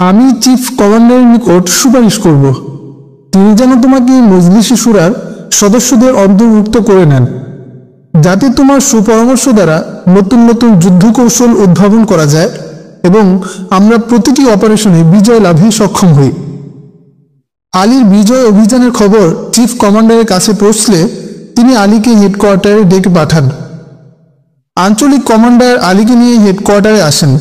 আমি চিফ কমান্ডারের নিকট সুপারিশ করব, তিনি যেন তোমাকে মজলিসে শুরার সদস্যদের অন্তর্ভুক্ত করে নেন, যাতে তোমার সুপরামর্শ দ্বারা নতুন নতুন যুদ্ধ কৌশল উদ্ভাবন করা যায় এবং আমরা প্রতিটি অপারেশনে বিজয় লাভে সক্ষম হই। আলীর বিজয় অভিযানের খবর চিফ কমান্ডারের কাছে পৌঁছলে তিনি আলীকে হেডকোয়ার্টারে ডেকে পাঠান। আঞ্চলিক কমান্ডার আলীকে নিয়ে হেডকোয়ার্টারে আসেন।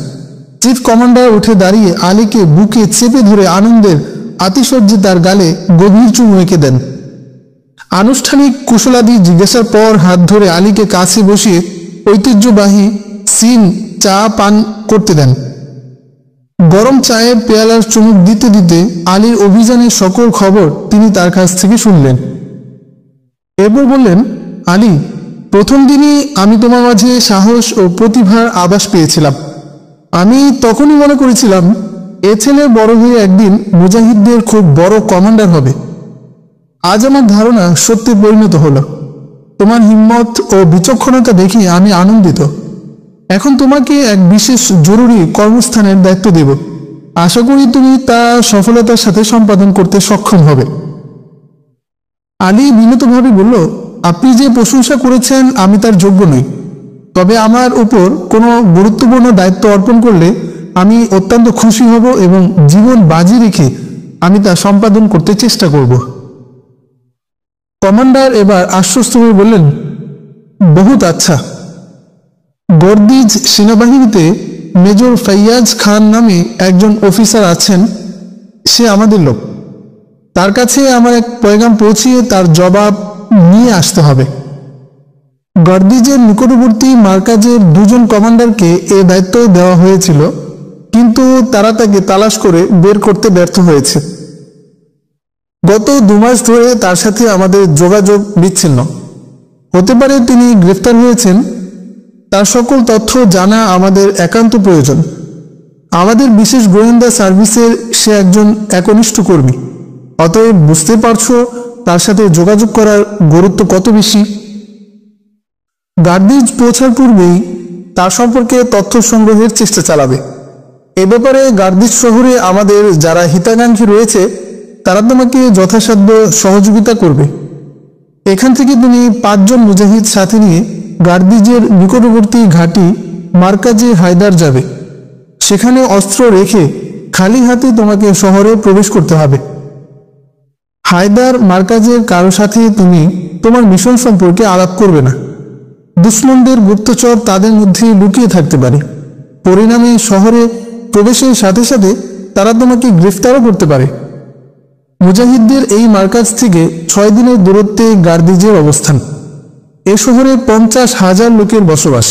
চিফ কমান্ডার উঠে দাঁড়িয়ে আলীকে বুকে চেপে ধরে আনন্দের আতিশয্যে তার গালে গভীর চুমু এঁকে দেন। আনুষ্ঠানিক কুশলাদি জিজ্ঞাসার পর হাত ধরে আলীকে কাছে বসিয়ে ঐতিহ্যবাহী সিন চা পান করতে দেন। গরম চায়ের পেয়ালার চুমুক দিতে দিতে আলীর অভিযানের সকল খবর তিনি তার কাছ থেকে শুনলেন। এরপর বললেন, আলী, প্রথম দিনই আমি তোমার মাঝে সাহস ও প্রতিভার আভাস পেয়েছিলাম। আমি তখনই মনে করেছিলাম এ ছেলে বড় হয়ে একদিন মুজাহিদদের খুব বড় কমান্ডার হবে। আজ আমার ধারণা সত্যি পরিণত হলো। তোমার হিম্মত ও বিচক্ষণতা দেখে আমি আনন্দিত। এখন তোমাকে এক বিশেষ জরুরি কর্মস্থানের দায়িত্ব দেব। আশা করি তুমি তা সফলতার সাথে সম্পাদন করতে সক্ষম হবে। আলী বিনীতভাবে বলল, আপনি যে প্রশংসা করেছেন আমি তার যোগ্য নই, তবে আমার উপর কোনো গুরুত্বপূর্ণ দায়িত্ব অর্পণ করলে আমি অত্যন্ত খুশি হব এবং জীবন বাজি রেখে আমি তা সম্পাদন করতে চেষ্টা করব। কমান্ডার এবার আশ্বস্ত হয়ে বললেন, বহুত আচ্ছা। গর্দিজ সেনাবাহিনীতে মেজর ফৈয়াজ খান নামে একজন অফিসার আছেন, সে আমাদের লোক। তার কাছে আমার এক পয়গাম পৌঁছিয়ে তার জবাব নিয়ে আসতে হবে। গর্দিজের নিকটবর্তী মার্কাজের দুজন কমান্ডারকে এ দায়িত্ব দেওয়া হয়েছিল, কিন্তু তারা তাকে তালাশ করে বের করতে ব্যর্থ হয়েছে। গত 2 মাস ধরে তার সাথে আমাদের যোগাযোগ বিচ্ছিন্ন। হতে পারে তিনি গ্রেফতার হয়েছেন। তার সকল তথ্য জানা আমাদের একান্ত প্রয়োজন। আমাদের বিশেষ গোয়েন্দা সার্ভিসের সে একজন একনিষ্ঠ কর্মী। অতএব বুঝতে পারছো তার সাথে যোগাযোগ করার গুরুত্ব কত বেশি। গার্দিজ পৌঁছার পূর্বেই তার সম্পর্কে তথ্য সংগ্রহের চেষ্টা চালাবে। এ ব্যাপারে গার্দিজ শহরে আমাদের যারা হিতাকাঙ্ক্ষী রয়েছে তারা তোমাকে যথাসাধ্য সহযোগিতা করবে। এখান থেকে তুমি 5 জন মুজাহিদ সাথে নিয়ে গার্দিজের নিকটবর্তী ঘাঁটি মার্কাজে হায়দার যাবে। সেখানে অস্ত্র রেখে খালি হাতে তোমাকে শহরে প্রবেশ করতে হবে। হায়দার মার্কাজের কারো সাথে তুমি তোমার মিশন সম্পর্কে আলাপ করবে না। দুশ্মনদের গুপ্তচর তাদের মধ্যে লুকিয়ে থাকতে পারে। পরিণামে শহরে প্রবেশের সাথে সাথে তারা তোমাকে গ্রেফতারও করতে পারে। মুজাহিদদের এই মার্কাজ থেকে 6 দিনের দূরত্বে গার্দিজের অবস্থান। এ শহরে 50,000 লোকের বসবাস।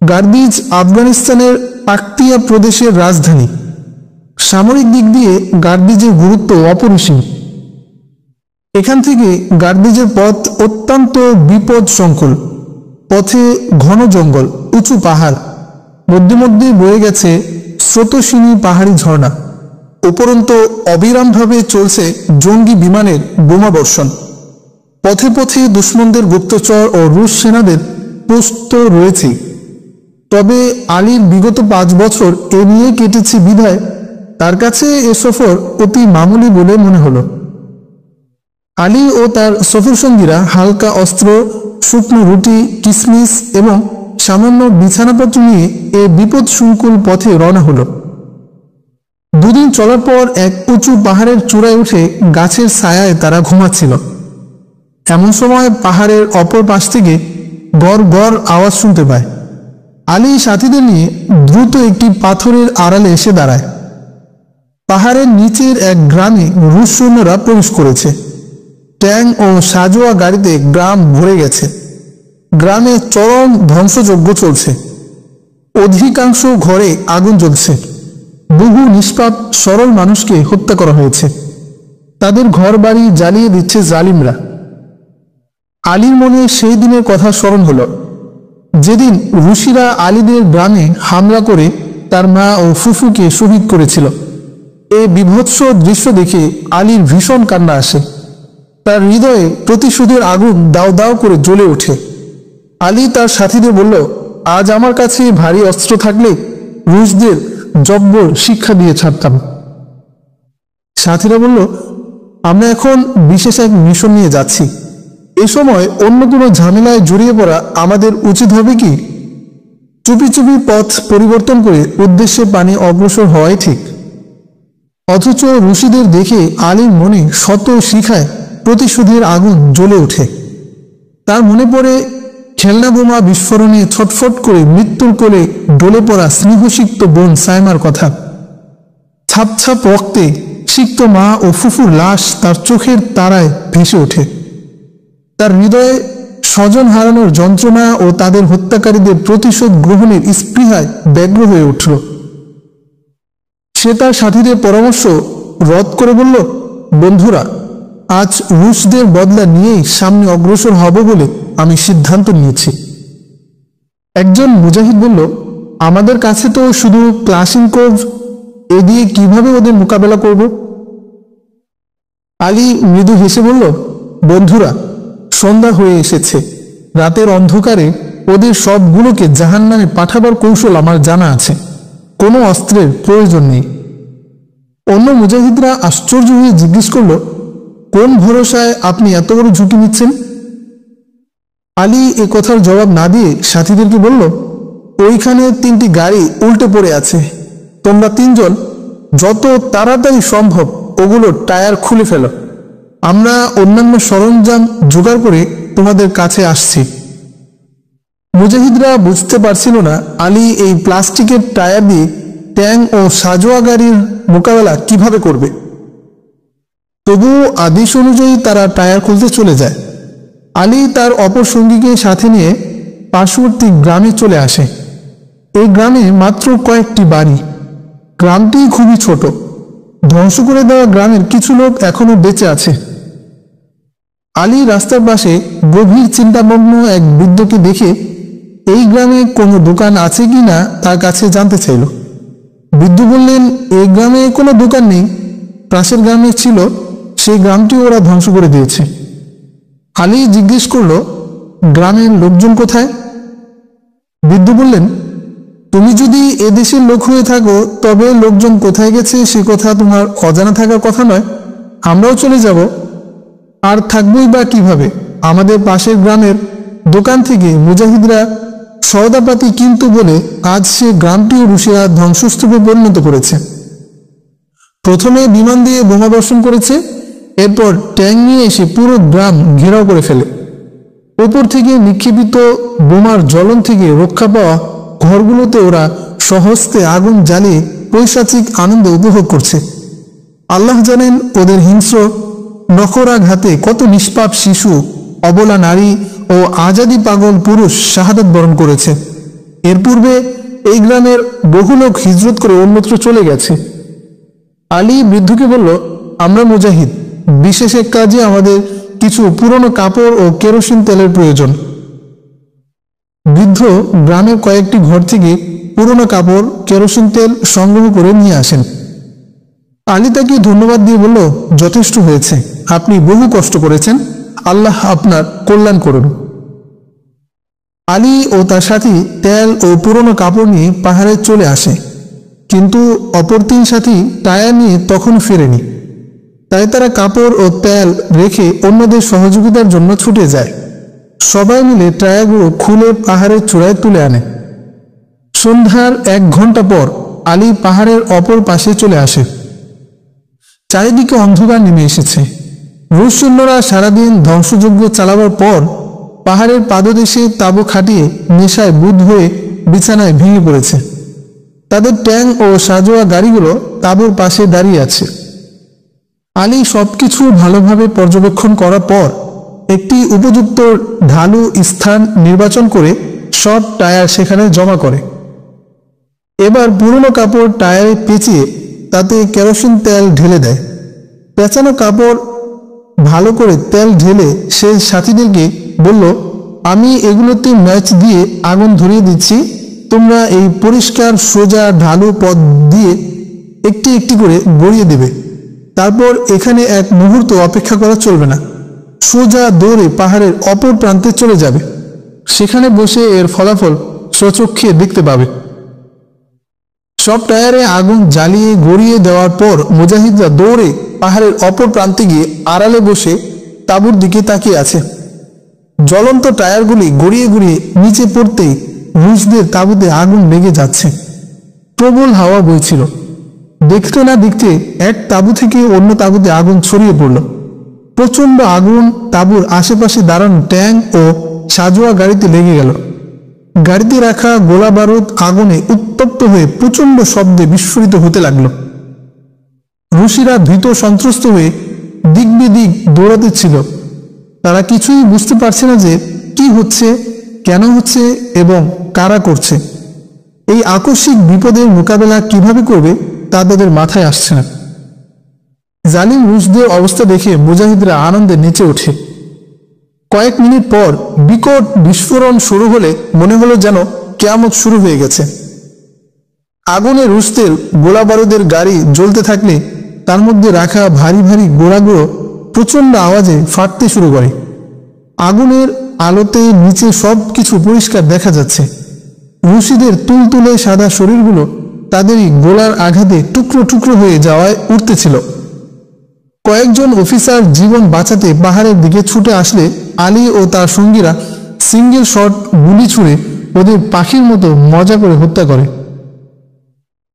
গার্দিজ আফগানিস্তানের পাকতিয়া প্রদেশের রাজধানী। সামরিক দিক দিয়ে গার্দিজের গুরুত্ব অপরিসীম। এখান থেকে গার্দিজের পথ অত্যন্ত বিপদ সংকুল। পথে ঘন জঙ্গল, উঁচু পাহাড়, মধ্যে মধ্যে বয়ে গেছে স্রোতস্বিনী পাহাড়ি ঝর্ণা। উপরন্ত অবিরামভাবে চলছে জঙ্গি বিমানের বোমাবর্ষণ। পথে পথে দুশ্মনদের গুপ্তচর ও রুশ সেনাদের পোস্ট রয়েছে। তবে আলীর বিগত 5 বছর এ নিয়ে কেটেছে বিধায় তার কাছে এ সফর অতি মামুলি বলে মনে হলো। আলী ও তার সফরসঙ্গীরা হালকা অস্ত্র, শুকনো রুটি, কিসমিস এবং সামান্য বিছানাপত্র নিয়ে এ বিপদ সংকুল পথে রওনা হলো। 2 দিন চলার পর এক উঁচু পাহাড়ের চূড়ায় উঠে গাছের ছায়ায় তারা ঘুমাচ্ছিল। এমন সময় পাহাড়ের অপর পাশ থেকে গড় গড় আওয়াজ শুনতে পায়। আলী সাথীদের নিয়ে দ্রুত একটি পাথরের আড়ালে এসে দাঁড়ায়। পাহাড়ের নিচের এক গ্রামে রুশ সৈন্যরা প্রবেশ করেছে। ট্যাঙ্ক ও সাজোয়া গাড়িতে গ্রাম ভরে গেছে। গ্রামে চরম ধ্বংসযজ্ঞ চলছে। অধিকাংশ ঘরে আগুন জ্বলছে। বহু নিষ্পাপ সরল মানুষকে হত্যা করা হয়েছে। তাদের ঘর বাড়ি জ্বালিয়ে দিচ্ছে জালিমরা। আলীর মনে সেই দিনের কথা স্মরণ হলো, যেদিন রুশিরা আলীদের গ্রামে হামলা করে তার মা ও ফুফুকে শহীদ করেছিল। এই বিভৎস দৃশ্য দেখে আলীর ভীষণ কান্না আসে। তার হৃদয়ে প্রতিশোধের আগুন দাও দাও করে জ্বলে ওঠে। আলী তার সাথীদের বলল, আজ আমার কাছে ভারী অস্ত্র থাকলে রুশদের জব্বর শিক্ষা দিয়ে ছাড়তাম। সাথীরা বলল, আমরা এখন বিশেষ এক মিশন নিয়ে যাচ্ছি, এ সময় অন্য কোনো ঝামেলায় জড়িয়ে পড়া আমাদের উচিত হবে কি? চুপি চুপি পথ পরিবর্তন করে উদ্দেশ্যে পানে অগ্রসর হওয়াই ঠিক। অথচ ঋষিদের দেখে আলীর মনে শত শিখায় প্রতিশোধের আগুন জ্বলে ওঠে। তার মনে পড়ে খেলনা বোমা বিস্ফোরণে ছটফট করে মৃত্যুর কোলে ডলে পড়া স্নেহসিক্ত বোন সাইমার কথা। ছাপ ছাপ রক্তে সিক্ত মা ও ফুফুর লাশ তার চোখের তারায় ভেসে ওঠে। তার হৃদয়ে স্বজন হারানোর যন্ত্রণা ও তাদের হত্যাকারীদের প্রতিশোধ গ্রহণের স্পৃহায় ব্যগ্র হয়ে উঠল। সে তার সাথীদের পরামর্শ রদ করে বলল, বন্ধুরা, আজ রুশদের বদলা নিয়েই সামনে অগ্রসর হব বলে আমি সিদ্ধান্ত নিয়েছি। একজন মুজাহিদ বলল, আমাদের কাছে তো শুধু ক্লাশিনকোভ, এ দিয়ে কিভাবে ওদের মোকাবেলা করব? আলী মৃদু হেসে বলল, বন্ধুরা, সন্ধ্যা হয়ে এসেছে। রাতের অন্ধকারে ওদের সবগুলোকে জাহান্নামে পাঠাবার কৌশল আমার জানা আছে। কোনো অস্ত্রের প্রয়োজন নেই। অন্য মুজাহিদরা আশ্চর্য হয়ে জিজ্ঞেস করল, কোন ভরসায় আপনি এত বড় ঝুঁকি নিচ্ছেন? আলী এ কথার জবাব না দিয়ে সাথীদেরকে বলল, ওইখানে 3টি গাড়ি উল্টে পড়ে আছে। তোমরা 3 জন যত তাড়াতাড়ি সম্ভব ওগুলোর টায়ার খুলে ফেলো। আমরা অন্যান্য সরঞ্জাম জোগাড় করে তোমাদের কাছে আসছি। মুজাহিদরা বুঝতে পারছিল না আলী এই প্লাস্টিকের টায়ার দিয়ে ট্যাঙ্ক ও সাজোয়া গাড়ির মোকাবেলা কিভাবে করবে। তবুও আদেশ অনুযায়ী তারা টায়ার খুলতে চলে যায়। আলী তার অপর সঙ্গীকে সাথে নিয়ে পার্শ্ববর্তী গ্রামে চলে আসে। এই গ্রামে মাত্র কয়েকটি বাড়ি। গ্রামটি খুবই ছোট। ধ্বংস করে দেওয়া গ্রামের কিছু লোক এখনো বেঁচে আছে। আলী রাস্তার পাশে গভীর চিন্তামগ্ন এক বৃদ্ধকে দেখে এই গ্রামে কোনো দোকান আছে কি না তার কাছে জানতে চাইল। বৃদ্ধ বললেন, এই গ্রামে কোনো দোকান নেই। পাশের গ্রামে ছিল, সেই গ্রামটি ওরা ধ্বংস করে দিয়েছে। আলী জিজ্ঞেস করল, গ্রামের লোকজন কোথায়? বৃদ্ধ বললেন, তুমি যদি এদেশের লোক হয়ে থাকো তবে লোকজন কোথায় গেছে সে কথা তোমার অজানা থাকার কথা নয়। আমরাও চলে যাব, আর থাকবই বা কিভাবে? আমাদের পাশের গ্রামের দোকান থেকে মুজাহিদরা সওদাপাতি কিনতো বলে আজ সে গ্রামটিও রুশিয়া ধ্বংসস্তূপে পরিণত করেছে। প্রথমে বিমান দিয়ে বোমা বর্ষণ করেছে, এরপর ট্যাঙ্ক নিয়ে এসে পুরো গ্রাম ঘেরাও করে ফেলে। ওপর থেকে নিক্ষেপিত বোমার জ্বলন থেকে রক্ষা পাওয়া ঘরগুলোতে ওরা সহস্তে আগুন জ্বালিয়ে পৈশাচিক আনন্দ উপভোগ করছে। আল্লাহ জানেন ওদের হিংস্র নখরাঘাতে কত নিষ্পাপ শিশু, অবলা নারী ও আজাদি পাগল পুরুষ শাহাদাত বরণ করেছে। এর পূর্বে এই গ্রামের বহু লোক হিজরত করে অন্যত্র চলে গেছে। আলী বৃদ্ধকে বলল, আমরা মুজাহিদ, বিশেষ এক কাজে আমাদের কিছু পুরনো কাপড় ও কেরোসিন তেলের প্রয়োজন। বৃদ্ধ গ্রামের কয়েকটি ঘর থেকে পুরনো কাপড়, কেরোসিন তেল সংগ্রহ করে নিয়ে আসেন। আলী তাকে ধন্যবাদ দিয়ে বলল, যথেষ্ট হয়েছে, আপনি বহু কষ্ট করেছেন, আল্লাহ আপনার কল্যাণ করুন। আলী ও তার সাথী তেল ও পুরনো কাপড় নিয়ে পাহাড়ে চলে আসে, কিন্তু অপর 3 সাথী টায়ার নিয়ে তখনও ফেরেনি। তাই তারা কাপড় ও তেল রেখে অন্যদের সহযোগিতার জন্য ছুটে যায়। সবাই মিলে টায়ারগুলো খুলে পাহাড়ের চূড়ায় তুলে আনে। সন্ধ্যার 1 ঘন্টা পর আলী পাহাড়ের অপর পাশে চলে আসে। চারিদিকে অন্ধকার নেমে এসেছে। রুশ সৈন্যরা সারাদিন ধ্বংসযজ্ঞ চালাবার পর পাহাড়ের পাদদেশে তাঁবু খাটিয়ে নেশায় বুঁদ হয়ে বিছানায় ভেঙে পড়েছে। তাদের ট্যাঙ্ক ও সাজোয়া গাড়িগুলো তাঁবুর পাশে দাঁড়িয়ে আছে। আলী সবকিছু ভালোভাবে পর্যবেক্ষণ করার পর একটি উপযুক্ত ঢালু স্থান নির্বাচন করে সব টায়ার সেখানে জমা করে। এবার পুরনো কাপড় টায়ারে পেঁচিয়ে তাতে কেরোসিন তেল ঢেলে দেয়। পেঁচানো কাপড় ভালো করে তেল ঢেলে সে সাথীদেরকে বলল, আমি এগুলোতে ম্যাচ দিয়ে আগুন ধরিয়ে দিচ্ছি, তোমরা এই পরিষ্কার সোজা ঢালু পথ দিয়ে একটি একটি করে গড়িয়ে দেবে। তারপর এখানে 1 মুহূর্ত অপেক্ষা করা চলবে না, সোজা দৌড়ে পাহাড়ের অপর প্রান্তে চলে যাবে। সেখানে বসে এর ফলাফল স্বচক্ষে দেখতে পাবে। সব টায়ারে আগুন জ্বালিয়ে গড়িয়ে দেওয়ার পর মুজাহিদরা দৌড়ে পাহাড়ের অপর প্রান্তে গিয়ে আড়ালে বসে তাঁবুর দিকে তাকিয়ে আছে। জ্বলন্ত টায়ারগুলি গড়িয়ে গড়িয়ে নিচে পড়তেই রুশদের তাঁবুতে আগুন লেগে যাচ্ছে। প্রবল হাওয়া বইছিল। দেখতে না দেখতে এক তাঁবু থেকে অন্য তাঁবুতে আগুন ছড়িয়ে পড়ল। প্রচণ্ড আগুন তাঁবুর আশেপাশে দাঁড়ানো ট্যাঙ্ক ও সাজোয়া গাড়িতে লেগে গেল। গাড়িতে রাখা গোলা বারুদ আগুনে উত্তপ্ত হয়ে প্রচণ্ড শব্দে বিস্ফোরিত হতে লাগল। রুশিরা ভীত সন্ত্রস্ত হয়ে দিক বিদিক দৌড়াতে ছিল। তারা কিছুই বুঝতে পারছে না যে কি হচ্ছে, কেন হচ্ছে এবং কারা করছে। এই আকস্মিক বিপদের মোকাবেলা কিভাবে করবে তা তাদের মাথায় আসছে না। জালিম রুশদের অবস্থা দেখে মুজাহিদরা আনন্দে নেচে ওঠে। কয়েক মিনিট পর বিকট বিস্ফোরণ শুরু হলে মনে হলো যেন কিয়ামত শুরু হয়ে গেছে। আগুনে রুশদের গোলা বারুদের গাড়ি জ্বলতে থাকলে তার মধ্যে রাখা ভারী ভারী গোড়াগুলো প্রচণ্ড আওয়াজে ফাটতে শুরু করে। আগুনের আলোতে নিচে সব কিছু পরিষ্কার দেখা যাচ্ছে। রুশিদের তুলতুলে সাদা শরীরগুলো তাদেরই গোলার আঘাতে টুকরো টুকরো হয়ে যাওয়ায় উঠতেছিল। কয়েকজন অফিসার জীবন বাঁচাতে পাহাড়ের দিকে ছুটে আসলে আলী ও তার সঙ্গীরা সিঙ্গেল শট গুলি ছুঁড়ে ওদের পাখির মতো মজা করে হত্যা করে।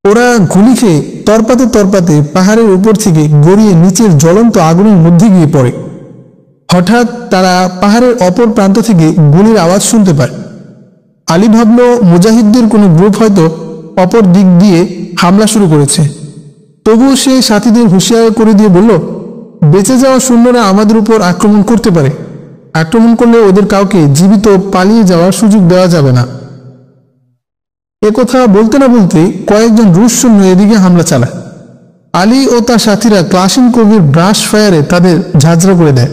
ওরা গুলি খেয়ে তরপাতে তরপাতে পাহাড়ের উপর থেকে গড়িয়ে নিচের জ্বলন্ত আগুনের মধ্যে গিয়ে পড়ে। হঠাৎ তারা পাহাড়ের অপর প্রান্ত থেকে গুলির আওয়াজ শুনতে পায়। আলী ভাবল মুজাহিদদের কোনো গ্রুপ হয়তো অপর দিক দিয়ে হামলা শুরু করেছে। তবুও সে সাথীদের হুঁশিয়ার করে দিয়ে বলল, বেঁচে যাওয়া সৈন্যরা আমাদের উপর আক্রমণ করতে পারে। আক্রমণ করলে ওদের কাউকে জীবিত পালিয়ে যাওয়ার সুযোগ দেওয়া যাবে না। একথা বলতে না বলতে কয়েকজন রুশ সৈন্য এদিকে হামলা চালায়। আলী ও তার সাথীরা ক্লাশিনকোভের ব্রাশ ফায়ারে তাদের ঝাঁঝরা করে দেয়।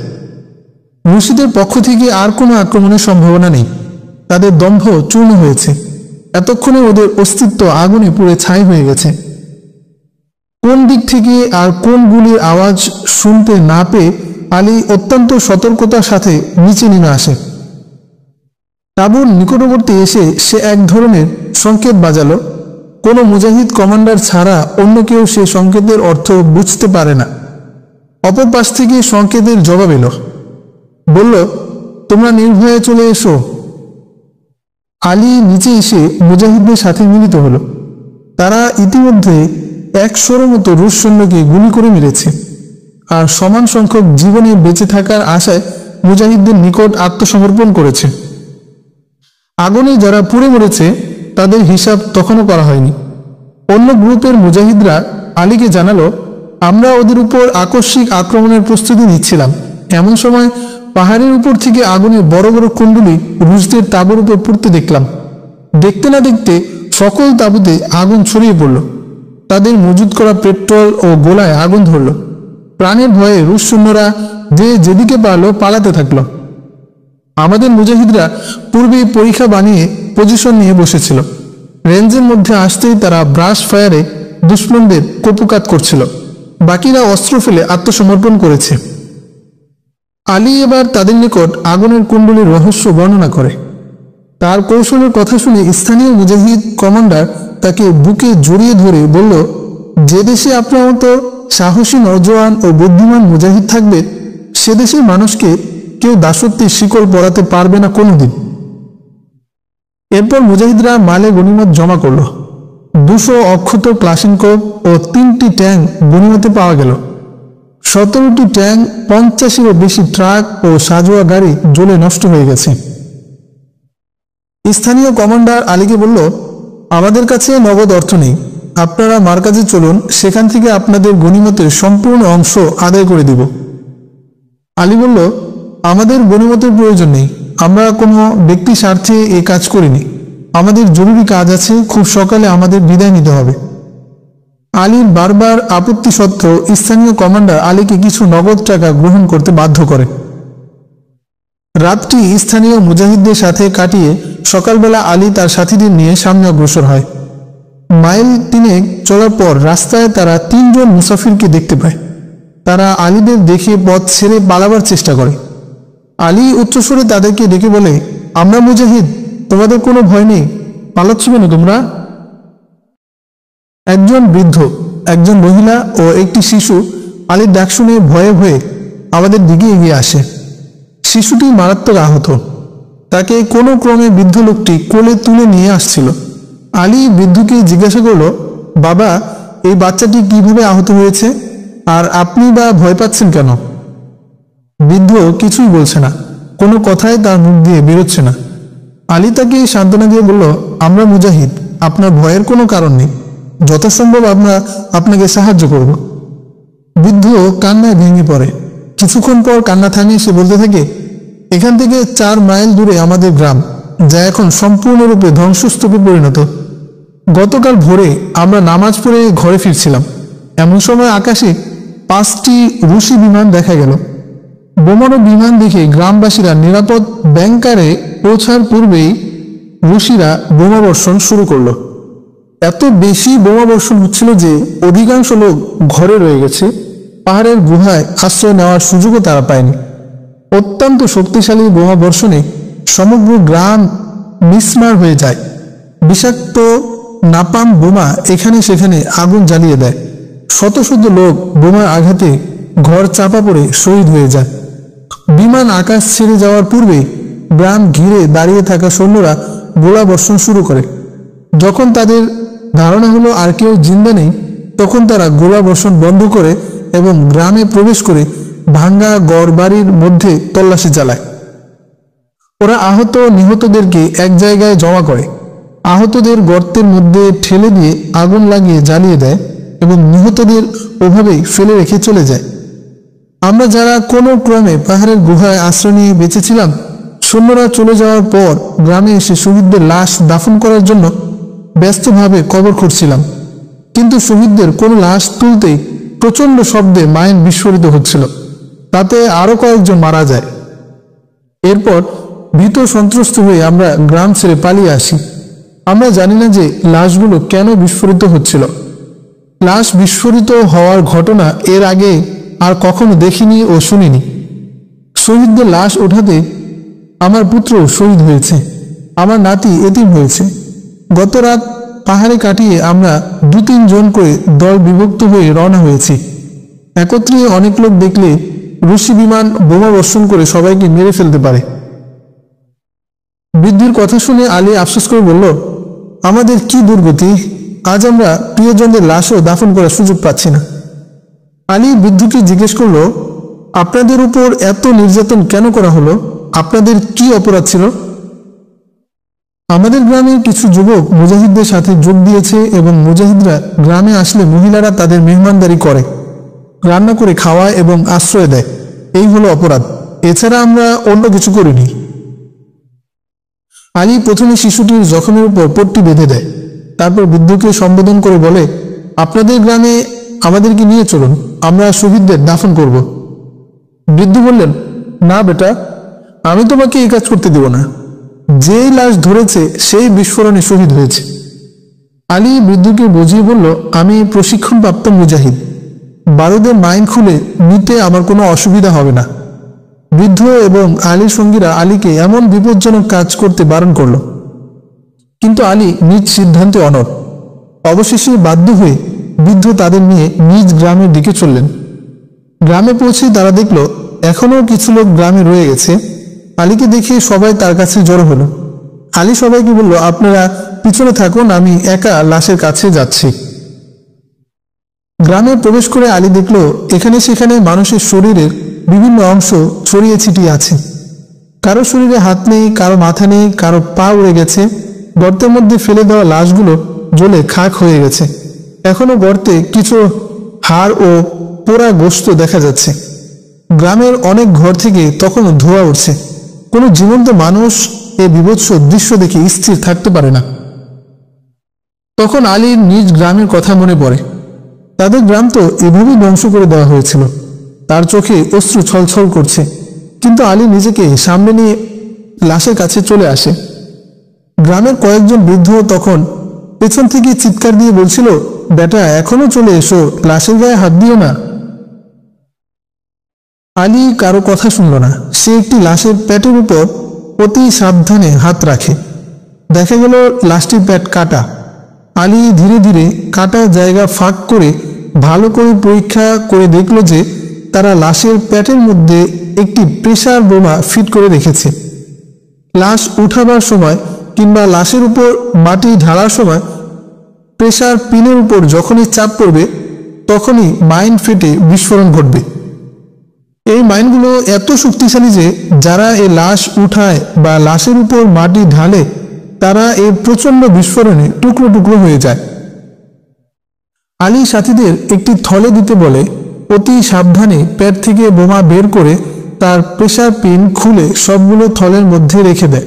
রুশিদের পক্ষ থেকে আর কোনো আক্রমণের সম্ভাবনা নেই। তাদের দম্ভ চূর্ণ হয়েছে। এতক্ষণে ওদের অস্তিত্ব আগুনে পুড়ে ছাই হয়ে গেছে। কোন দিক থেকে আর কোন গুলির আওয়াজ শুনতে না পেয়ে আলী অত্যন্ত সতর্কতার সাথে নিচে নেমে আসে। তাঁবুর নিকটবর্তী এসে সে এক ধরনের সংকেত বাজালো। কোনো মুজাহিদ কমান্ডার ছাড়া অন্য কেউ সে সংকেতের অর্থ বুঝতে পারে না। অপর পাশ থেকে সংকেতের জবাব এলো, বলল, তোমরা নির্ভয়ে চলে এসো। আলী নিচে এসে মুজাহিদদের সাথে মিলিত হলো। তারা ইতিমধ্যে 100 মতো রুশ সৈন্যকে গুলি করে মেরেছে আর সমান সংখ্যক জীবনে বেঁচে থাকার আশায় মুজাহিদদের নিকট আত্মসমর্পণ করেছে। আগুনে যারা পুড়ে মরেছে তাদের হিসাব তখনও করা হয়নি। অন্য গ্রুপের মুজাহিদরা আলীকে জানালো, আমরা ওদের উপর আকস্মিক আক্রমণের প্রস্তুতি নিচ্ছিলাম। এমন সময় পাহাড়ের উপর থেকে আগুনের বড় বড় কুণ্ডুলি রুশদের তাঁবুর উপর পড়তে দেখলাম। দেখতে না দেখতে সকল তাঁবুতে আগুন ছড়িয়ে পড়ল। তাদের মজুত করা পেট্রোল ও গোলায় আগুন ধরল। প্রাণের ভয়ে রুশ সৈন্যরা যে যেদিকে পারল পালাতে থাকল। আমাদের মুজাহিদরা পূর্বেই পরীক্ষা বানিয়ে পজিশন নিয়ে বসেছিল। রেঞ্জের মধ্যে আসতেই তারা ব্রাশ ফায়ারে দুশ্মনদের কপুকাত করছিল। বাকিরা অস্ত্র ফেলে আত্মসমর্পণ করেছে। আলী এবার তাদের নিকট আগুনের কুণ্ডলীর রহস্য বর্ণনা করে। তার কৌশলের কথা শুনে স্থানীয় মুজাহিদ কমান্ডার তাকে বুকে জড়িয়ে ধরে বলল, যে দেশে আপনার মতো সাহসী নওজোয়ান ও বুদ্ধিমান মুজাহিদ থাকবে সে দেশের মানুষকে কেউ দাসত্বের শিকল পরাতে পারবে না কোনোদিন। এরপর মুজাহিদরা মালে গনিমত জমা করল। 200 অক্ষত ক্লাশিনকোভ ও 3টি ট্যাঙ্ক গনিমতে পাওয়া গেল। 17টি ট্যাঙ্ক, 50-এরও বেশি ট্রাক ও সাজোয়া গাড়ি জ্বলে নষ্ট হয়ে গেছে। স্থানীয় কমান্ডার আলীকে বলল, আমাদের কাছে নগদ অর্থ নেই, আপনারা মার্কাজে চলুন, সেখান থেকে আপনাদের গনিমতের সম্পূর্ণ অংশ আদায় করে দিব। আলী বলল, আমাদের গনিমতের প্রয়োজন নেই, আমরা কোনো ব্যক্তি স্বার্থে এই কাজ করিনি। আমাদের জরুরি কাজ আছে, খুব সকালে আমাদের বিদায় নিতে হবে। আলীর বারবার আপত্তি সত্ত্বেও স্থানীয় কমান্ডার আলীকে কিছু নগদ টাকা গ্রহণ করতে বাধ্য করে। রাতটি স্থানীয় মুজাহিদদের সাথে কাটিয়ে সকালবেলা আলী তার সাথীদের নিয়ে সামনে অগ্রসর হয়। মাইল 3 চলার পর রাস্তায় তারা 3 জন মুসাফিরকে দেখতে পায়। তারা আলীদের দেখে পথ ছেড়ে পালাবার চেষ্টা করে। আলী উচ্চস্বরে তাদেরকে ডেকে বলে, আমরা মুজাহিদ, তোমাদের কোনো ভয় নেই, পালাচ্ছ কেন তোমরা? একজন বৃদ্ধ, একজন মহিলা ও একটি শিশু আলীর ডাক শুনে ভয়ে ভয়ে আমাদের দিকে এগিয়ে আসে। শিশুটি মারাত্মক আহত। তাকে কোনো ক্রমে বৃদ্ধ লোকটি কোলে তুলে নিয়ে আসছিল। আলী বৃদ্ধকে জিজ্ঞাসা করল, বাবা, এই বাচ্চাটি কিভাবে আহত হয়েছে, আর আপনি বা ভয় পাচ্ছেন কেন? বৃদ্ধ কিছুই বলছে না, কোনো কথাই তার মুখ দিয়ে বেরোচ্ছে না। আলী তাকে সান্ত্বনা দিয়ে বলল, আমরা মুজাহিদ, আপনার ভয়ের কোনো কারণ নেই, যথাসম্ভব আমরা আপনাকে সাহায্য করব। বৃদ্ধ কান্নায় ভেঙে পড়ে। কিছুক্ষণ পর কান্না থামিয়ে সে বলতে থাকে, এখান থেকে 4 মাইল দূরে আমাদের গ্রাম, যা এখন সম্পূর্ণরূপে ধ্বংসস্তূপে পরিণত। গতকাল ভোরে আমরা নামাজ পড়ে ঘরে ফিরছিলাম, এমন সময় আকাশে 5টি রুশি বিমান দেখা গেল। বোমারু বিমান দেখে গ্রামবাসীরা নিরাপদ ব্যাংকারে পৌঁছার পূর্বেই রুশিরা বোমাবর্ষণ শুরু করলো। এত বেশি বোমাবর্ষণ হচ্ছিল যে অধিকাংশ লোক ঘরে রয়ে গেছে, পাহাড়ের গুহায় আশ্রয় নেওয়ার সুযোগও তারা পায়নি। অত্যন্ত শক্তিশালী বোমাবর্ষণে সমগ্র গ্রাম মিসমার হয়ে যায়। বিষাক্ত নাপাম বোমা এখানে সেখানে আগুন জ্বালিয়ে দেয়। শত শত লোক বোমার আঘাতে ঘর চাপা পড়ে শহীদ হয়ে যায়। বিমান আকাশ ছেড়ে যাওয়ার পূর্বে গ্রাম ঘিরে দাঁড়িয়ে থাকা সৈন্যরা গোলা বর্ষণ শুরু করে। যখন তাদের ধারণা হলো আর কেউ জিন্দা নেই, তখন তারা গোলা বর্ষণ বন্ধ করে এবং গ্রামে প্রবেশ করে ভাঙ্গা ঘরবাড়ির মধ্যে তল্লাশি চালায়। ওরা আহত নিহতদেরকে এক জায়গায় জমা করে, আহতদের গর্তের মধ্যে ঠেলে দিয়ে আগুন লাগিয়ে জ্বালিয়ে দেয় এবং নিহতদের ওভাবেই ফেলে রেখে চলে যায়। আমরা যারা কোনো ক্রমে পাহাড়ের গুহায় আশ্রয় নিয়ে বেঁচেছিলাম, সৈন্যরা চলে যাওয়ার পর গ্রামে এসে শহীদদের লাশ দাফন করার জন্য ব্যস্তভাবে কবর খুঁড়ছিলাম। কিন্তু শহীদদের কোনো লাশ তুলতেই প্রচণ্ড শব্দে মাইন বিস্ফোরিত হচ্ছিল, তাতে আরো কয়েকজন মারা যায়। এরপর ভীত সন্ত্রস্ত হয়ে আমরা গ্রাম ছেড়ে পালিয়ে আসি। আমরা জানি না যে লাশগুলো কেন বিস্ফোরিত হচ্ছিল। লাশ বিস্ফোরিত হওয়ার ঘটনা এর আগে আর কখনো দেখিনি ও শুনিনি। শহীদদের লাশ ওঠাতে আমার পুত্র শহীদ হয়েছে, আমার নাতি এতিম হয়েছে। গত রাত পাহাড়ে কাটিয়ে আমরা 2-3 জন করে দল বিভক্ত হয়ে রওনা হয়েছি। একত্রে অনেক লোক দেখলে রুশি বিমান বোমা বর্ষণ করে সবাইকে মেরে ফেলতে পারে। বৃদ্ধের কথা শুনে আলী আফসোস করে বলল, আমাদের কি দুর্গতি, আজ আমরা প্রিয়জনদের লাশও দাফন করার সুযোগ পাচ্ছি না। আলী বৃদ্ধকে জিজ্ঞেস করল, আপনাদের উপর এত নির্যাতন কেন করা হলো, আপনাদের কি অপরাধ ছিল? আমাদের গ্রামের কিছু যুবক মুজাহিদদের সাথে যোগ দিয়েছে এবং মুজাহিদরা গ্রামে আসলে মহিলারা তাদের মেহমানদারি করে, রান্না করে খাওয়ায় এবং আশ্রয় দেয়। এই হলো অপরাধ, এছাড়া আমরা অন্য কিছু করিনি। আলী প্রথমে শিশুটির জখমের উপর পট্টি বেঁধে দেয়, তারপর বৃদ্ধকে সম্বোধন করে বলে, আপনাদের গ্রামে আমাদেরকে নিয়ে চলুন, আমরা শহীদদের দাফন করব। বৃদ্ধ বললেন, না বেটা, আমি তোমাকে এই কাজ করতে দেব না। যেই লাশ ধরেছে সেই বিস্ফোরণে শহীদ হয়েছে। আলী বৃদ্ধকে বুঝিয়ে বলল, আমি প্রশিক্ষণপ্রাপ্ত মুজাহিদ, বারুদের মাইন খুলে নিতে আমার কোনো অসুবিধা হবে না। বৃদ্ধ এবং আলীর সঙ্গীরা আলীকে এমন বিপজ্জনক কাজ করতে বারণ করল, কিন্তু আলী নিজ সিদ্ধান্তে অনড়। অবশেষে বাধ্য হয়ে বৃদ্ধ তাদের নিয়ে নিজ গ্রামের দিকে চললেন। গ্রামে পৌঁছে তারা দেখল এখনো কিছু লোক গ্রামে রয়ে গেছে। আলীকে দেখে সবাই তার কাছে জড়ো হলো। আলী সবাইকে বলল, আপনারা পিছনে থাকুন, আমি একা লাশের কাছে যাচ্ছি। গ্রামে প্রবেশ করে আলী দেখল এখানে সেখানে মানুষের শরীরের বিভিন্ন অংশ ছড়িয়ে ছিটিয়ে আছে। কারো শরীরে হাত নেই, কারো মাথা নেই, কারো পা উড়ে গেছে। গর্তের মধ্যে ফেলে দেওয়া লাশগুলো জ্বলে খাক হয়ে গেছে। এখনো গর্তে কিছু হাড় ও পোড়া গোশত দেখা যাচ্ছে। গ্রামের অনেক ঘর থেকে তখনও ধোঁয়া উঠছে। কোনো জীবন্ত মানুষ এই বীভৎস দৃশ্য দেখে স্থির থাকতে পারে না। তখন আলীর নিজ গ্রামের কথা মনে পড়ে। তাদের গ্রাম তো এভাবেই ধ্বংস করে দেওয়া হয়েছিল। তার চোখে অশ্রু ছলছল করছে, কিন্তু আলী নিজেকে সামনে নিয়ে লাশের কাছে চলে আসে। গ্রামের কয়েকজন বৃদ্ধ তখন পেছন থেকে চিৎকার দিয়ে বলছিল, বেটা, এখনো চলে এসো, লাশের গায়ে হাত দিও না। আলী কারো কথা শুনল না। সে একটি লাশের পেটের উপর অতি সাবধানে হাত রাখে। দেখা গেল লাশটির পেট কাটা। আলী ধীরে ধীরে কাটা জায়গা ফাঁক করে ভালো করে পরীক্ষা করে দেখল যে তারা লাশের পেটের মধ্যে একটি প্রেসার বোমা ফিট করে রেখেছে। লাশ উঠাবার সময় কিংবা লাশের উপর মাটি ঢালার সময় প্রেসার পিনের উপর যখনই চাপ পড়বে তখনই মাইন ফেটে বিস্ফোরণ ঘটবে। এই মাইনগুলো এত শক্তিশালী যে যারা এই লাশ উঠায় বা লাশের উপর মাটি ঢালে তারা এই প্রচণ্ড বিস্ফোরণে টুকরো টুকরো হয়ে যায়। আলী সাথীদের একটি থলে দিতে বলে অতি সাবধানে পেট থেকে বোমা বের করে তার প্রেসার পিন খুলে সবগুলো থলের মধ্যে রেখে দেয়।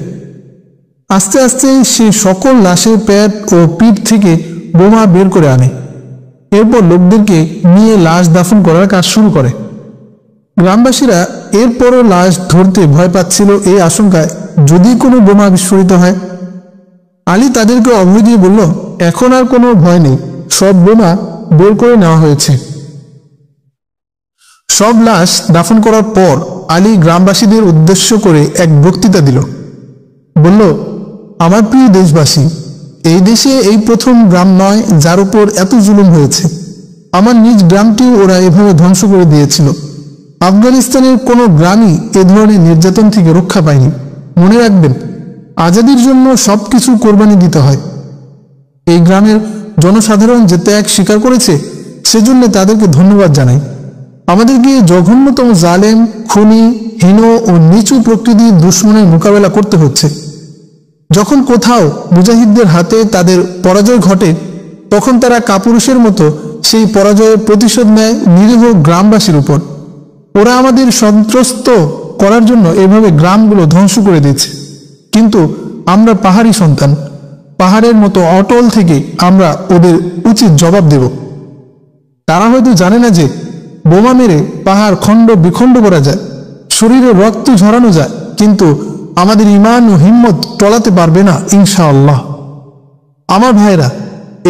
আস্তে আস্তে সে সকল লাশের পেট ও পিঠ থেকে বোমা বের করে আনে। এরপর লোকদেরকে নিয়ে লাশ দাফন করার কাজ শুরু করে। গ্রামবাসীরা এরপরও লাশ ধরতে ভয় পাচ্ছিল এই আশঙ্কায় যদি কোনো বোমা বিস্ফোরিত হয়। আলী তাদেরকে অভয় দিয়ে বলল, এখন আর কোনো ভয় নেই, সব বোমা বের করে নেওয়া হয়েছে। সব লাশ দাফন করার পর আলী গ্রামবাসীদের উদ্দেশ্য করে এক বক্তৃতা দিল। বলল, আমার প্রিয় দেশবাসী, এই দেশে এই প্রথম গ্রাম নয় যার উপর এত জুলুম হয়েছে। আমার নিজ গ্রামটিও ওরা এভাবে ধ্বংস করে দিয়েছিল। আফগানিস্তানের কোনো গ্রামই এ ধরনের নির্যাতন থেকে রক্ষা পায়নি। মনে রাখবেন, আজাদির জন্য সবকিছু কোরবানি দিতে হয়। এই গ্রামের জনসাধারণ যে ত্যাগ স্বীকার করেছে সেজন্য তাদেরকে ধন্যবাদ জানাই। আমাদেরকে জঘন্যতম জালেম, খুনি, হীন ও নিচু প্রকৃতির দুশ্মনের মোকাবেলা করতে হচ্ছে। যখন কোথাও মুজাহিদদের হাতে তাদের পরাজয় ঘটে তখন তারা কাপুরুষের মতো সেই পরাজয়ের প্রতিশোধ নেয় নিরীহ গ্রামবাসীর উপর। ওরা আমাদের সন্ত্রস্ত করার জন্য এভাবে গ্রামগুলো ধ্বংস করে দিচ্ছে। কিন্তু আমরা পাহাড়ি সন্তান, পাহাড়ের মতো অটল থেকে আমরা ওদের উচিত জবাব দেব। তারা হয়তো জানে না যে বোমা মেরে পাহাড় খণ্ড বিখণ্ড করা যায়, শরীরে রক্ত ঝরানো যায়, কিন্তু আমাদের ঈমান ও হিম্মত টলাতে পারবে না ইনশাআল্লাহ। আমার ভাইরা,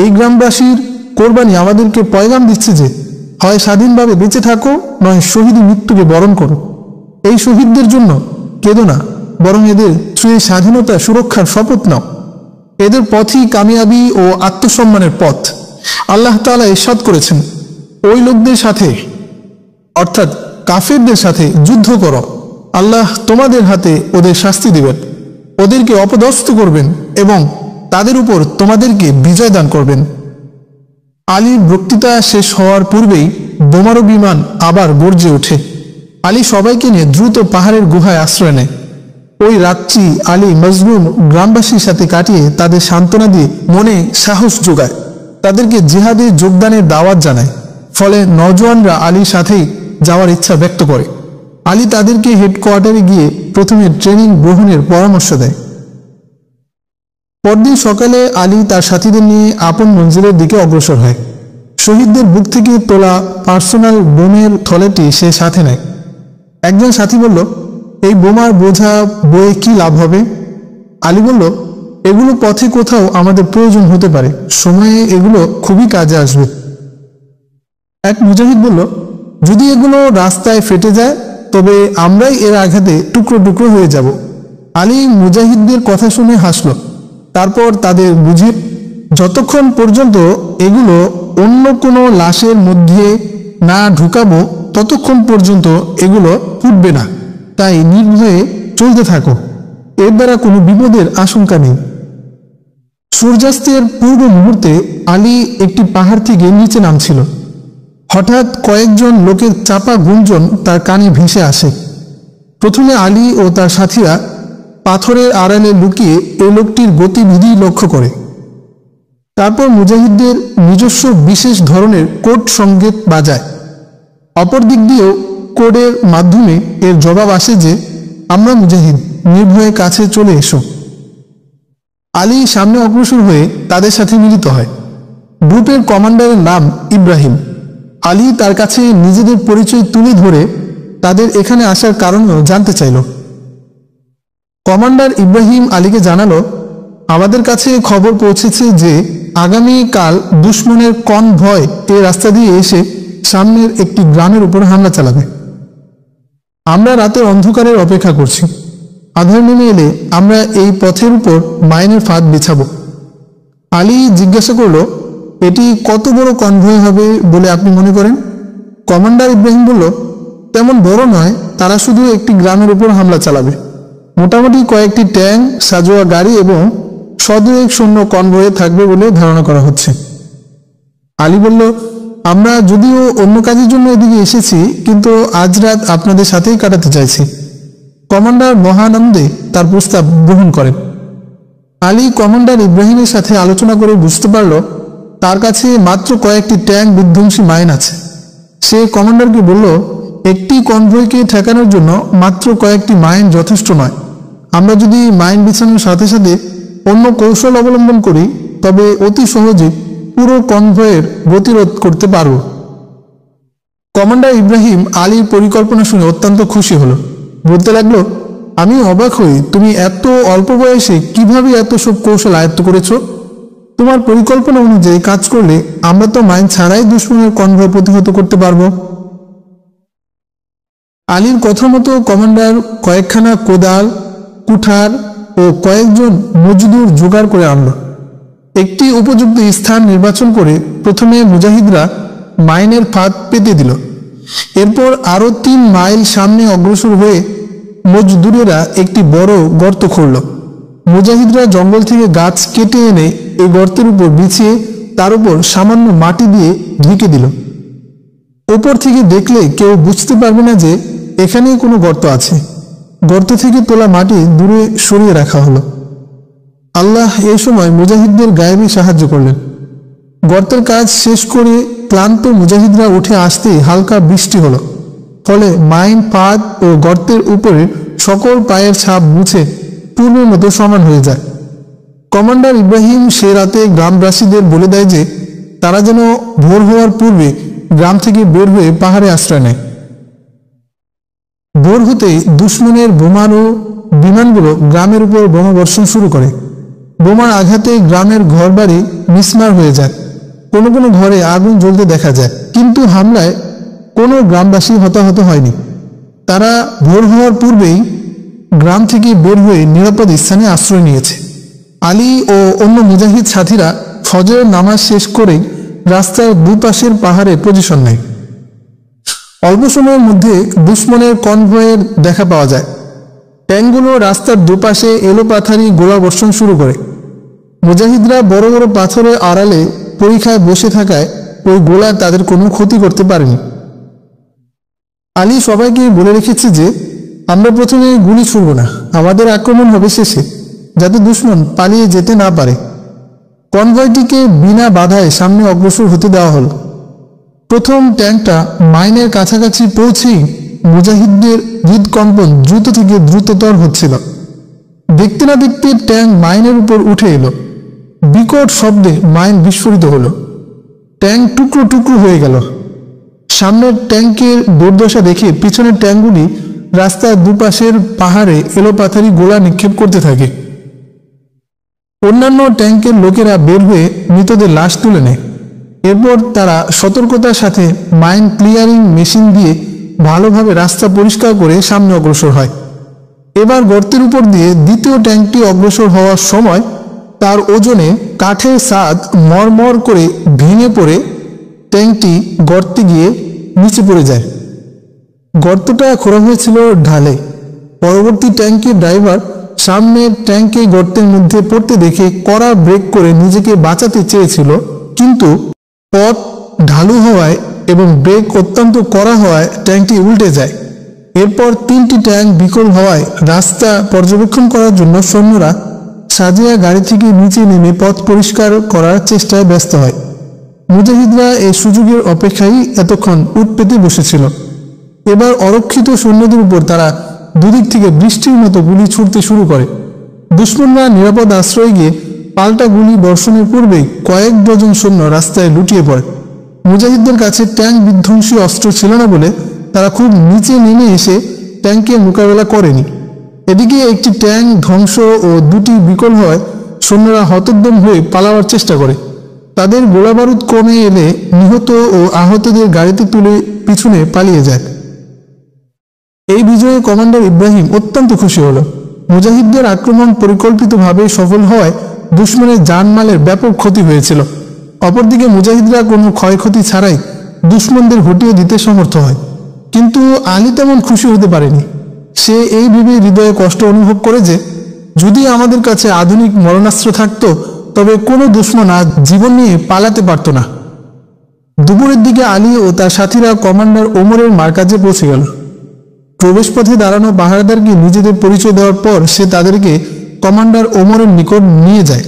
এই গ্রামবাসীর কোরবানি আমাদেরকে পয়গাম দিচ্ছে যে হয় স্বাধীনভাবে বেঁচে থাকো, নয় শহীদ মৃত্যুকে বরণ করো। এই শহীদদের জন্য কেঁদো না, বরং এদের ছুঁয়ে স্বাধীনতা সুরক্ষার শপথ নাও। এদের পথই কামিয়াবি ও আত্মসম্মানের পথ। আল্লাহ তাআলা ইরশাদ করেছেন, ওই লোকদের সাথে অর্থাৎ কাফেরদের সাথে যুদ্ধ করো, আল্লাহ তোমাদের হাতে ওদের শাস্তি দিবেন, ওদেরকে অপদস্থ করবেন এবং তাদের উপর তোমাদেরকে বিজয় দান করবেন। আলীর বক্তৃতা শেষ হওয়ার পূর্বেই বোমারু বিমান আবার গর্জে ওঠে। আলী সবাইকে নিয়ে দ্রুত পাহাড়ের গুহায় আশ্রয় নেয়। ওই রাত্রি আলী মজলুম গ্রামবাসীর সাথে কাটিয়ে তাদের সান্ত্বনা দিয়ে মনে সাহস যোগায়, তাদেরকে জিহাদে যোগদানের দাওয়াত জানায়। ফলে নওজোয়ানরা আলীর সাথেই যাওয়ার ইচ্ছা ব্যক্ত করে। আলী তাদেরকে হেডকোয়ার্টারে গিয়ে প্রথমে ট্রেনিং গ্রহণের পরামর্শ দেয়। পরদিন সকালে আলী তার সাথীদের নিয়ে আপন মঞ্জিলের দিকে অগ্রসর হয়। শহীদদের বুক থেকে তোলা পার্সোনাল বোমের থলেটি সে সাথে নেয়। একজন সাথী বলল, এই বোমার বোঝা বয়ে কি লাভ হবে? আলী বলল, এগুলো পথে কোথাও আমাদের প্রয়োজন হতে পারে, সময়ে এগুলো খুবই কাজে আসবে। এক মুজাহিদ বলল, যদি এগুলো রাস্তায় ফেটে যায় তবে আমরাই এর আঘাতে টুকরো টুকরো হয়ে যাব। আলী মুজাহিদদের কথা শুনে হাসল। তারপর তাদের বুঝিয়ে, যতক্ষণ পর্যন্ত এগুলো অন্য কোনো লাশের মধ্যে না ঢুকাবো ততক্ষণ পর্যন্ত এগুলো ফুটবে না, তাই নির্ভয়ে চলতে থাকো, এর দ্বারা কোনো বিপদের আশঙ্কা নেই। সূর্যাস্তের পূর্ব মুহূর্তে আলী একটি পাহাড় থেকে নিচে নামছিল। হঠাৎ কয়েকজন লোকের চাপা গুঞ্জন তার কানে ভেসে আসে। প্রথমে আলী ও তার সাথীরা পাথরের আড়ালে লুকিয়ে এই লোকটির গতিবিধি লক্ষ্য করে। তারপর মুজাহিদদের নিজস্ব বিশেষ ধরনের কোড সংকেত বাজায়। অপর দিক দিয়েও কোডের মাধ্যমে এর জবাব আসে যে, আমরা মুজাহিদ, নির্ভয়ে কাছে চলে এসো। আলী সামনে অগ্রসর হয়ে তাদের সাথে মিলিত হয়। গ্রুপের কমান্ডারের নাম ইব্রাহিম। আলী তার কাছে নিজেদের পরিচয় তুলে ধরে তাদের এখানে আসার কারণও জানতে চাইল। কমান্ডার ইব্রাহিম আলীকে জানালো, আমাদের কাছে খবর পৌঁছেছে যে আগামীকাল দুশমনের কনভয় এই রাস্তা দিয়ে এসে সামনের একটি গ্রামের উপর হামলা চালাবে। আমরা রাতের অন্ধকারের অপেক্ষা করছি। আধার নেমে এলে আমরা এই পথের উপর মাইনের ফাঁদ বিছাবো। আলী জিজ্ঞাসা করল, এটি কত বড় কনভয় হবে বলে আপনি মনে করেন? কমান্ডার ইব্রাহিম বলল, তেমন বড় নয়, তারা শুধু একটি গ্রামের উপর হামলা চালাবে। মোটামুটি কয়েকটি ট্যাঙ্ক, সাজোয়া গাড়ি এবং সদুয়েক সৈন্য কনভয়ে থাকবে বলে ধারণা করা হচ্ছে। আলী বলল, আমরা যদিও অন্য কাজের জন্য এদিকে এসেছি, কিন্তু আজ রাত আপনাদের সাথেই কাটাতে চাইছি। কমান্ডার মহানন্দে তার প্রস্তাব গ্রহণ করেন। আলী কমান্ডার ইব্রাহিমের সাথে আলোচনা করে বুঝতে পারল তার কাছে মাত্র কয়েকটি ট্যাঙ্ক বিধ্বংসী মাইন আছে। সে কমান্ডারকে বলল, একটি কনভয়কে ঠেকানোর জন্য মাত্র কয়েকটি মাইন যথেষ্ট নয়। আমরা যদি মাইন বিছানোর সাথে সাথে অন্য কৌশল অবলম্বন করি, তবে অতি সহজে পুরো কনভয়ের গতিরোধ করতে পারব। কমান্ডার ইব্রাহিম আলীর পরিকল্পনা শুনে অত্যন্ত খুশি হলো। বলতে লাগলো, আমি অবাক হই, তুমি এত অল্প বয়সে কিভাবে এত সব কৌশল আয়ত্ত করেছো? তোমার পরিকল্পনা অনুযায়ী কাজ করলে আমরা তো মাইন ছাড়াই দুশমনের কনভয় প্রতিহত করতে পারবো। আলীর কথা মতো কমান্ডার কয়েকখানা কোদাল, কুঠার ও কয়েকজন মজদুর জোগাড় করে আনল। একটি উপযুক্ত স্থান নির্বাচন করে প্রথমে মুজাহিদরা মাইনের ফাঁদ পেতে দিল। এরপর আরও 3 মাইল সামনে অগ্রসর হয়ে মজদুরেরা একটি বড় গর্ত খুঁড়ল। মুজাহিদরা জঙ্গল থেকে গাছ কেটে এনে এই গর্তের উপর বিছিয়ে তার উপর সামান্য মাটি দিয়ে ঢেকে দিল। ওপর থেকে দেখলে কেউ বুঝতে পারবে না যে এখানেই কোনো গর্ত আছে। গর্ত থেকে তোলা মাটি দূরে সরিয়ে রাখা হলো। আল্লাহ এই সময় মুজাহিদদের গায়েবী সাহায্য করলেন। গর্তের কাজ শেষ করে ক্লান্ত মুজাহিদরা উঠে আসতেই হালকা বৃষ্টি হলো। ফলে মাইন, ফাঁদ ও গর্তের উপরে সকল পায়ের ছাপ মুছে পূর্বের মতো সমান হয়ে যায়। কমান্ডার ইব্রাহিম সে রাতে গ্রামবাসীদের বলে দেয় যে তারা যেন ভোর হওয়ার পূর্বে গ্রাম থেকে বের হয়ে পাহাড়ে আশ্রয় নেয়। ভোর হতেই দুশমনের বোমার ও বিমানগুলো গ্রামের উপর বোমা বর্ষণ শুরু করে। বোমার আঘাতে গ্রামের ঘরবাড়ি মিসমার হয়ে যায়। কোনো কোনো ঘরে আগুন জ্বলতে দেখা যায়, কিন্তু হামলায় কোনো গ্রামবাসী হতাহত হয়নি। তারা ভোর হওয়ার পূর্বেই গ্রাম থেকে বের হয়ে নিরাপদ স্থানে আশ্রয় নিয়েছে। আলী ও অন্য মুজাহিদ সাথীরা ফজরের নামাজ শেষ করেই রাস্তার দুপাশের পাহাড়ে পজিশন নেয়। অল্প সময়ের মধ্যে দুশমনের কনভয়ের দেখা পাওয়া যায়। ট্যাঙ্কগুলো রাস্তার দুপাশে এলোপাথারি গোলা বর্ষণ শুরু করে। মুজাহিদরা বড় বড় পাথরের আড়ালে পরীক্ষায় বসে থাকায় ওই গোলা তাদের কোনো ক্ষতি করতে পারেনি। আলী সবাইকে বলে রেখেছে যে আমরা প্রথমে গুলি ছুড়ব না, আমাদের আক্রমণ হবে শেষে, যাতে দুশমন পালিয়ে যেতে না পারে। কনভয়টিকে বিনা বাধায় সামনে অগ্রসর হতে দেওয়া হল। প্রথম ট্যাঙ্কটা মাইনের কাছাকাছি পৌঁছেই মুজাহিদদের হৃদকম্পন দ্রুত থেকে দ্রুততর হচ্ছিল। দেখতে না দেখতে ট্যাঙ্ক মাইনের উপর উঠে এলো। বিকট শব্দে মাইন বিস্ফোরিত হলো। ট্যাঙ্ক টুকরো টুকরো হয়ে গেল। সামনের ট্যাঙ্কের দুর্দশা দেখে পিছনের ট্যাঙ্কগুলি রাস্তার দুপাশের পাহাড়ে এলোপাথারি গোলা নিক্ষেপ করতে থাকে। অন্যান্য ট্যাঙ্কের লোকেরা বের হয়ে মৃতদের লাশ তুলে নেয়। এরপর তারা সতর্কতার সাথে মাইন ক্লিয়ারিং মেশিন দিয়ে ভালোভাবে রাস্তা পরিষ্কার করে সামনে অগ্রসর হয়। এবার গর্তের উপর দিয়ে দ্বিতীয় ট্যাঙ্কটি অগ্রসর হওয়ার সময় তার ওজনে কাঠের ছাদ মরমর করে ভেঙে পড়ে ট্যাঙ্কটি গর্তে গিয়ে নিচে পড়ে যায়। গর্তটা খোঁড়া হয়েছিল ঢালে। পরবর্তী ট্যাঙ্কের ড্রাইভার সামনের ট্যাঙ্কে গর্তের মধ্যে পড়তে দেখে কড়া ব্রেক করে নিজেকে বাঁচাতে চেয়েছিল, কিন্তু পথ ঢালু হওয়ায় এবং ব্রেক অত্যন্ত কড়া হওয়ায় ট্যাঙ্কটি উল্টে যায়। এরপর 3টি ট্যাঙ্ক বিকল হওয়ায় রাস্তা পর্যবেক্ষণ করার জন্য সৈন্যরা সাজিয়া গাড়ি থেকে নিচে নেমে পথ পরিষ্কার করার চেষ্টায় ব্যস্ত হয়। মুজাহিদরা এই সুযোগের অপেক্ষায় এতক্ষণ উঠ পেতে বসেছিল। এবার অরক্ষিত সৈন্যদের উপর তারা দুদিক থেকে বৃষ্টির মতো গুলি ছুড়তে শুরু করে। দুশমনরা নিরাপদ আশ্রয়ে গিয়ে পাল্টা গুলি বর্ষণের পূর্বেই কয়েক ডজন সৈন্য রাস্তায় লুটিয়ে পড়ে। মুজাহিদদের কাছে ট্যাঙ্ক বিধ্বংসী অস্ত্র ছিল না বলে তারা খুব নিচে নেমে এসে ট্যাঙ্কের মোকাবেলা করেনি। এদিকে একটি ট্যাঙ্ক ধ্বংস ও 2টি বিকল হওয়ায় সৈন্যরা হতোদ্যম হয়ে পালাবার চেষ্টা করে। তাদের গোলাবারুদ কমে এলে নিহত ও আহতদের গাড়িতে তুলে পিছনে পালিয়ে যায়। এই বিজয়ে কমান্ডার ইব্রাহিম অত্যন্ত খুশি হল। মুজাহিদদের আক্রমণ পরিকল্পিতভাবে সফল হওয়ায় দুশমনের জানমালের ব্যাপক ক্ষতি হয়েছিল। অপরদিকে মুজাহিদরা কোনো ক্ষয়ক্ষতি ছাড়াই দুশমনদের হটিয়ে দিতে সমর্থ হয়। কিন্তু আলী তেমন খুশি হতে পারেনি। সে এই ভেবে হৃদয়ে কষ্ট অনুভব করে যে যদি আমাদের কাছে আধুনিক মরণাস্ত্র থাকতো তবে কোনো দুশমন আজ জীবন নিয়ে পালাতে পারত না। দুপুরের দিকে আলী ও তার সাথীরা কমান্ডার ওমরের মারকাজে পৌঁছে গেল। প্রবেশপথে দাঁড়ানো পাহারাদারকে নিজেদের পরিচয় দেওয়ার পর সে তাদেরকে কমান্ডার ওমরের নিকট নিয়ে যায়।